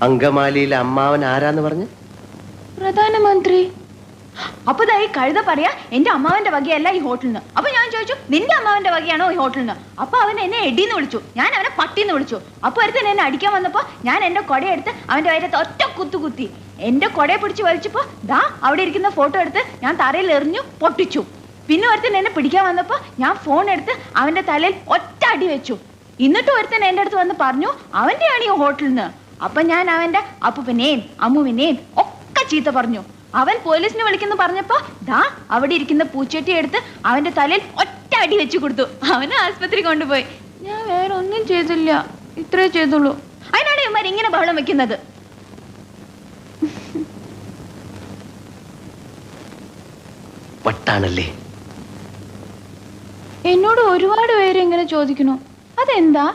അങ്കമാലിയിലെ അമ്മാവൻ ആരാന്ന് പറഞ്ഞു? പ്രധാനമന്ത്രി. അപ്പൊ ഈ കഴുത പറയാ എന്റെ അമ്മാവന്റെ വകയല്ല ഈ ഹോട്ടലിന്. അപ്പൊ ഞാൻ ചോദിച്ചു നിന്റെ അമ്മാവന്റെ വകയാണോ ഈ ഹോട്ടലിന്? അപ്പൊ അവൻ എന്നെ എടിന്ന് വിളിച്ചു, ഞാൻ അവനെ പട്ടിന്ന് വിളിച്ചു. അപ്പൊ ഒരുത്തൻ എന്നെ അടിക്കാൻ വന്നപ്പോ ഞാൻ എന്റെ കൊടയെടുത്ത് അവന്റെ വയറ്റത്ത് ഒറ്റ കുത്തി. എന്റെ കൊടയെ പിടിച്ച് വലിച്ചപ്പോ ദാ അവിടെ ഇരിക്കുന്ന ഫോട്ടോ എടുത്ത് ഞാൻ തറയിൽ എറിഞ്ഞു പൊട്ടിച്ചു. പിന്നെ ഒരുത്തൻ എന്നെ പിടിക്കാൻ വന്നപ്പോ ഞാൻ ഫോൺ എടുത്ത് അവന്റെ തലയിൽ ഒറ്റ അടി വെച്ചു. എന്നിട്ട് ഒരുത്തൻ എന്റെ അടുത്ത് വന്ന് പറഞ്ഞു അവന്റെയാണ് ഈ ഹോട്ടലിന്. അപ്പൊ ഞാൻ അവന്റെ അപ്പൂപ്പനെയും അമ്മുവിനെയും ഒക്കെ ചീത്ത പറഞ്ഞു. അവൻ പോലീസിനെ വിളിക്കുന്നു പറഞ്ഞപ്പോ ദാ അവിടെ ഇരിക്കുന്ന പൂച്ചട്ടി എടുത്ത് അവന്റെ തലയിൽ ഒറ്റ അടി വെച്ചു കൊടുത്തു. അവനെ ആസ്പത്രി കൊണ്ടുപോയി. ഞാൻ വേറെ ഒന്നും ചെയ്തില്ല, ഇത്രേ ചെയ്തുള്ളൂ. അതിനാണ് ഇവന്മാർ ഇങ്ങനെ ബഹളം വെക്കുന്നത്. എന്നോട് ഒരുപാട് പേര് ഇങ്ങനെ ചോദിക്കണു, അതെന്താ?